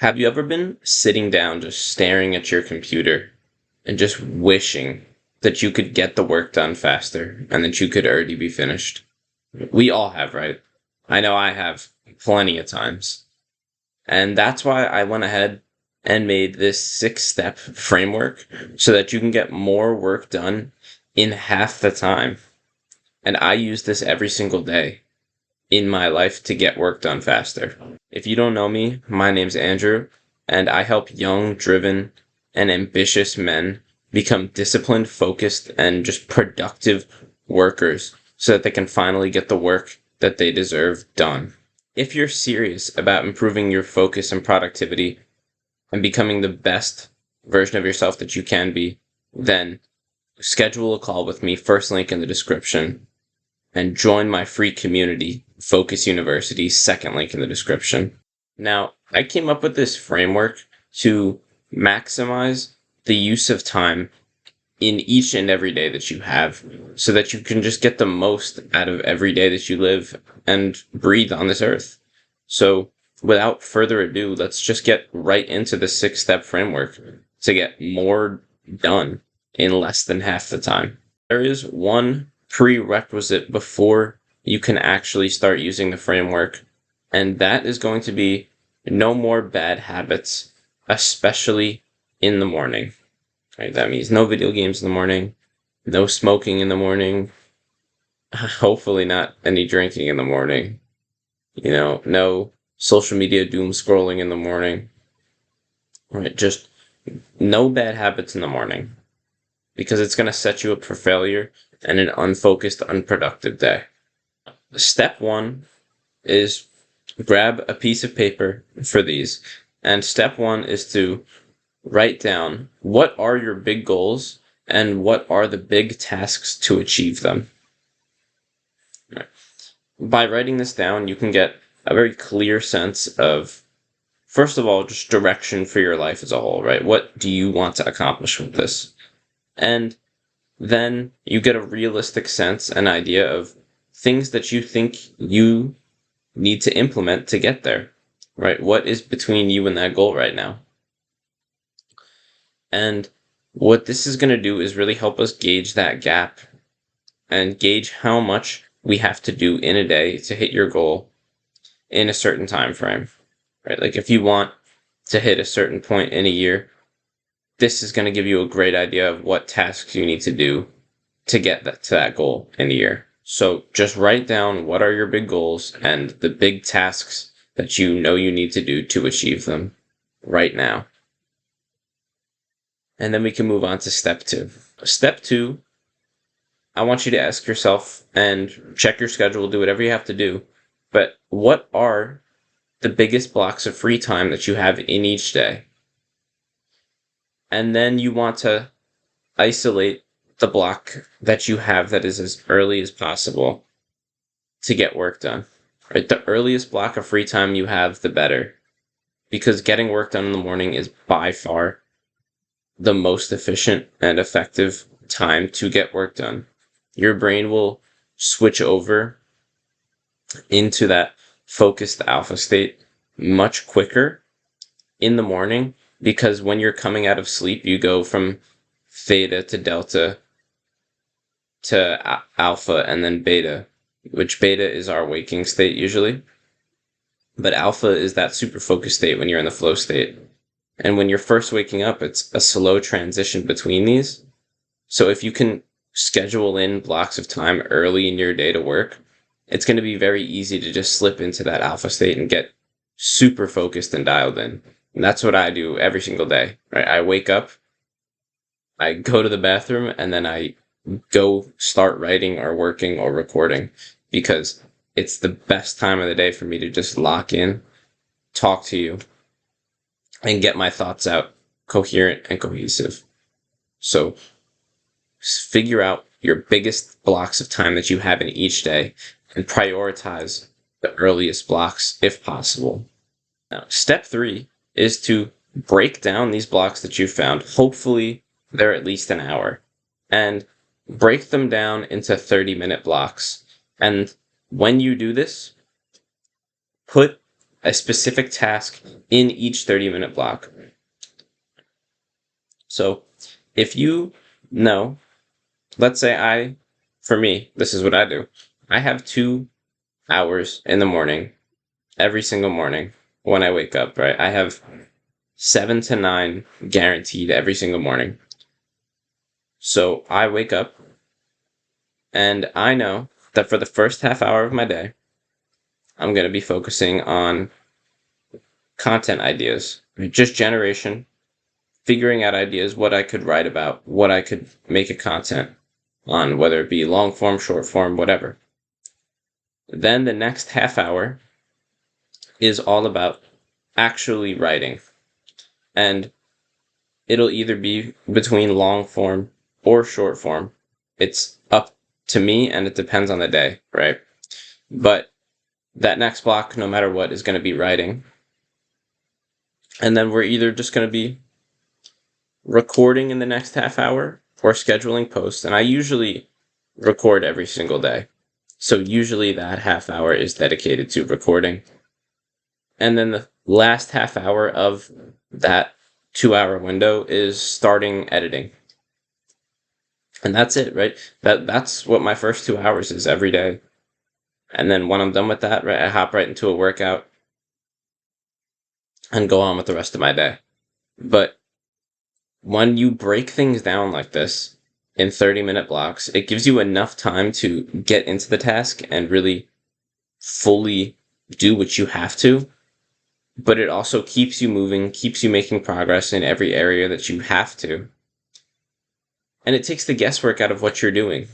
Have you ever been sitting down just staring at your computer and just wishing that you could get the work done faster and that you could already be finished? We all have, right? I know I have plenty of times. And that's why I went ahead and made this 6 step framework so that you can get more work done in half the time. And I use this every single day in my life to get work done faster. If you don't know me, my name's Andrew, and I help young, driven, and ambitious men become disciplined, focused, and just productive workers so that they can finally get the work that they deserve done. If you're serious about improving your focus and productivity and becoming the best version of yourself that you can be, then schedule a call with me, first link in the description, and join my free community, Focus University, second link in the description. Now, I came up with this framework to maximize the use of time in each and every day that you have so that you can just get the most out of every day that you live and breathe on this earth. So, without further ado, let's just get right into the 6 step framework to get more done in less than half the time. There is one prerequisite before you can actually start using the framework, and that is going to be no more bad habits, especially in the morning. Right? That means no video games in the morning, no smoking in the morning, hopefully not any drinking in the morning, no social media doom scrolling in the morning, right? Just no bad habits in the morning, because it's going to set you up for failure and an unfocused, unproductive day. Step 1 is grab a piece of paper for these. And step 1 is to write down what are your big goals and what are the big tasks to achieve them. Right. By writing this down, you can get a very clear sense of, first of all, just direction for your life as a whole, right? What do you want to accomplish with this? And then you get a realistic sense and idea of things that you think you need to implement to get there, right? What is between you and that goal right now? And what this is going to do is really help us gauge that gap and gauge how much we have to do in a day to hit your goal in a certain time frame, right? Like if you want to hit a certain point in a year, this is going to give you a great idea of what tasks you need to do to get to that goal in a year. So just write down what are your big goals and the big tasks that you know you need to do to achieve them right now. And then we can move on to step 2. Step 2, I want you to ask yourself and check your schedule, do whatever you have to do, but what are the biggest blocks of free time that you have in each day? And then you want to isolate the block that you have that is as early as possible to get work done. Right? The earliest block of free time you have, the better. Because getting work done in the morning is by far the most efficient and effective time to get work done. Your brain will switch over into that focused alpha state much quicker in the morning, because when you're coming out of sleep, you go from theta to delta to alpha and then beta, which beta is our waking state usually. But alpha is that super focused state when you're in the flow state. And when you're first waking up, it's a slow transition between these. So if you can schedule in blocks of time early in your day to work, it's going to be very easy to just slip into that alpha state and get super focused and dialed in. And that's what I do every single day, right? I wake up, I go to the bathroom, and then I go start writing or working or recording, because it's the best time of the day for me to just lock in, talk to you, and get my thoughts out coherent and cohesive. So figure out your biggest blocks of time that you have in each day and prioritize the earliest blocks if possible. Now, step 3 is to break down these blocks that you found. Hopefully, they're at least an hour. And break them down into 30-minute blocks. And when you do this, put a specific task in each 30-minute block. So if you know, let's say for me, this is what I do. I have 2 hours in the morning, every single morning when I wake up, right? I have 7 to 9 guaranteed every single morning. So I wake up and I know that for the first half hour of my day, I'm going to be focusing on content ideas, just generation, figuring out ideas, what I could write about, what I could make a content on, whether it be long form, short form, whatever. Then the next half hour is all about actually writing. And it'll either be between long form or short form. It's up to me and it depends on the day, right? But that next block, no matter what, is going to be writing. And then we're either just going to be recording in the next half hour or scheduling posts. And I usually record every single day. So usually that half hour is dedicated to recording. And then the last half hour of that 2-hour window is starting editing. And that's it, right? That's what my first 2 hours is every day. And then when I'm done with that, right, I hop right into a workout and go on with the rest of my day. But when you break things down like this in 30-minute blocks, it gives you enough time to get into the task and really fully do what you have to. But it also keeps you moving, keeps you making progress in every area that you have to. And it takes the guesswork out of what you're doing,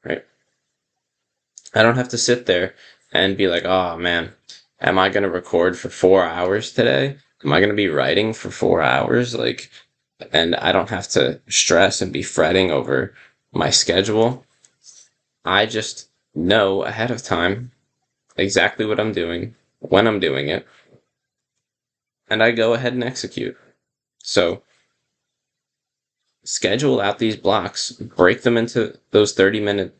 right? I don't have to sit there and be like, oh man, am I going to record for 4 hours today? Am I going to be writing for 4 hours? And I don't have to stress and be fretting over my schedule. I just know ahead of time exactly what I'm doing, when I'm doing it, and I go ahead and execute. So schedule out these blocks, break them into those 30-minute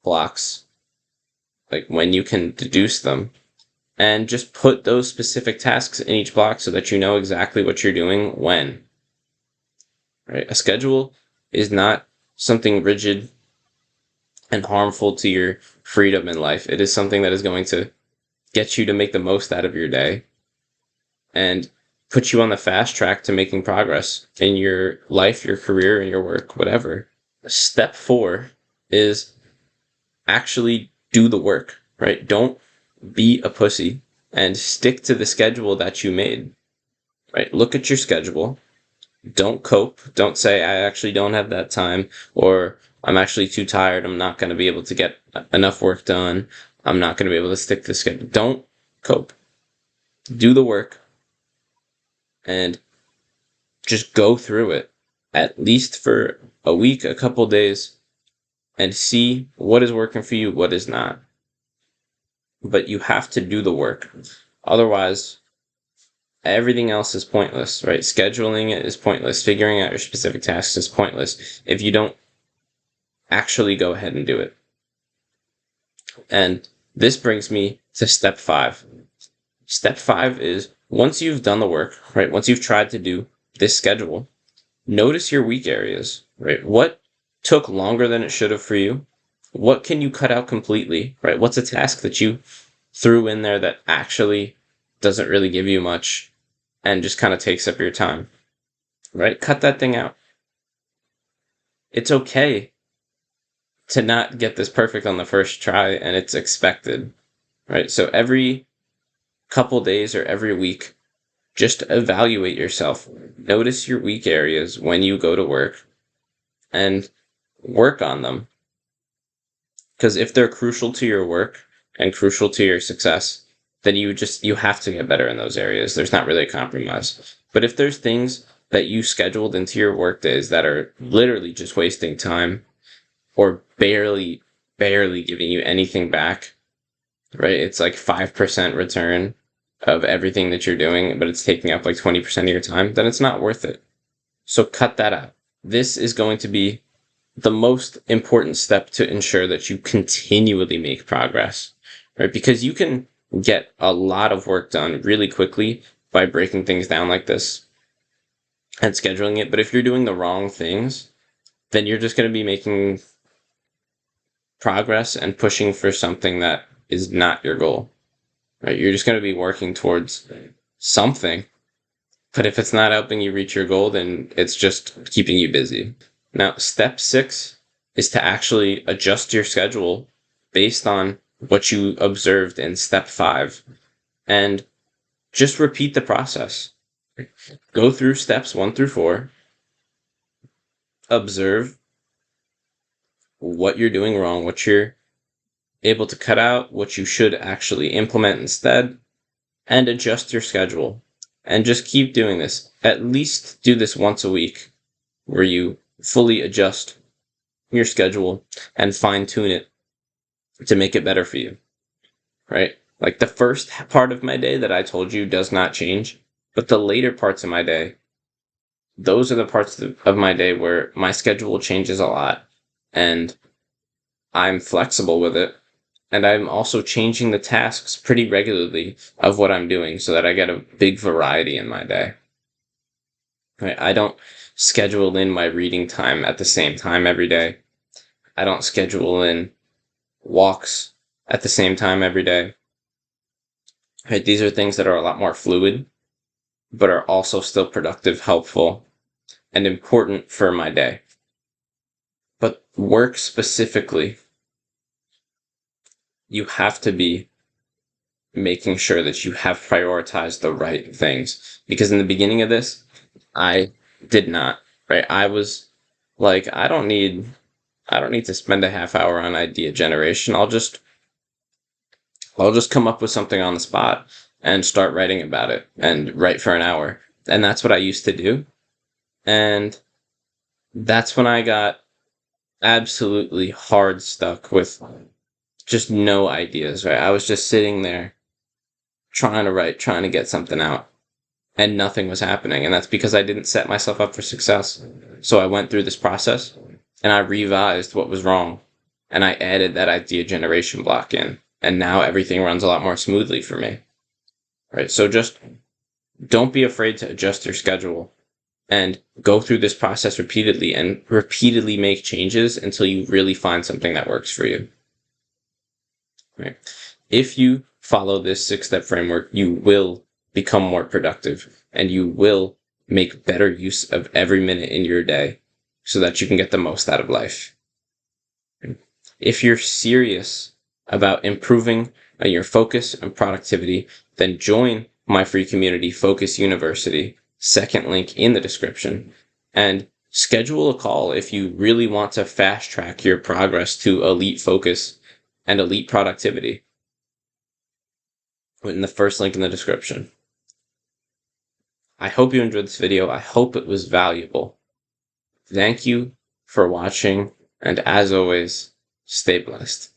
blocks, like when you can deduce them, and just put those specific tasks in each block so that you know exactly what you're doing when. Right? A schedule is not something rigid and harmful to your freedom in life. It is something that is going to get you to make the most out of your day and put you on the fast track to making progress in your life, your career, and your work, whatever. Step 4 is actually do the work, right? Don't be a pussy and stick to the schedule that you made, right? Look at your schedule. Don't cope. Don't say, I actually don't have that time, or I'm actually too tired. I'm not going to be able to get enough work done. I'm not going to be able to stick to the schedule. Don't cope. Do the work and just go through it, at least for a week, a couple days, and see what is working for you, what is not. But you have to do the work. Otherwise, everything else is pointless, right? Scheduling it is pointless. Figuring out your specific tasks is pointless if you don't actually go ahead and do it. And this brings me to step 5. Step 5 is once you've done the work, right? Once you've tried to do this schedule, notice your weak areas, right? What took longer than it should have for you? What can you cut out completely, right? What's a task that you threw in there that actually doesn't really give you much and just kind of takes up your time, right? Cut that thing out. It's okay to not get this perfect on the first try, and it's expected, right? So every couple days or every week, just evaluate yourself. Notice your weak areas when you go to work and work on them. Because if they're crucial to your work and crucial to your success, then you have to get better in those areas. There's not really a compromise. But if there's things that you scheduled into your work days that are literally just wasting time or barely giving you anything back, right? It's like 5% return of everything that you're doing, but it's taking up like 20% of your time, then it's not worth it. So cut that out. This is going to be the most important step to ensure that you continually make progress, right? Because you can get a lot of work done really quickly by breaking things down like this and scheduling it. But if you're doing the wrong things, then you're just going to be making progress and pushing for something that is not your goal. Right? You're just going to be working towards something, but if it's not helping you reach your goal, then it's just keeping you busy. Now, step 6 is to actually adjust your schedule based on what you observed in step 5, and just repeat the process. Go through steps 1 through 4, observe what you're doing wrong, what you're able to cut out, what you should actually implement instead, and adjust your schedule. And just keep doing this. At least do this once a week, where you fully adjust your schedule and fine tune it to make it better for you, right? Like the first part of my day that I told you does not change, but the later parts of my day, those are the parts of my day where my schedule changes a lot, and I'm flexible with it. And I'm also changing the tasks pretty regularly of what I'm doing so that I get a big variety in my day. Right? I don't schedule in my reading time at the same time every day. I don't schedule in walks at the same time every day. Right? These are things that are a lot more fluid, but are also still productive, helpful, and important for my day. But work specifically, you have to be making sure that you have prioritized the right things. Because in the beginning of this, I did not, right? I was like, I don't need to spend a half hour on idea generation. I'll just come up with something on the spot and start writing about it and write for an hour. And that's what I used to do. And that's when I got absolutely hard stuck with just no ideas, right? I was just sitting there trying to write, trying to get something out, and nothing was happening. And that's because I didn't set myself up for success. So I went through this process and I revised what was wrong, and I added that idea generation block in, and now everything runs a lot more smoothly for me. Right? So just don't be afraid to adjust your schedule and go through this process repeatedly and repeatedly make changes until you really find something that works for you. Right? If you follow this 6-step framework, you will become more productive and you will make better use of every minute in your day so that you can get the most out of life. If you're serious about improving your focus and productivity, then join my free community, Focus University, second link in the description, and schedule a call if you really want to fast track your progress to elite focus and elite productivity. In the first link in the description. I hope you enjoyed this video. I hope it was valuable. Thank you for watching, and as always, stay blessed.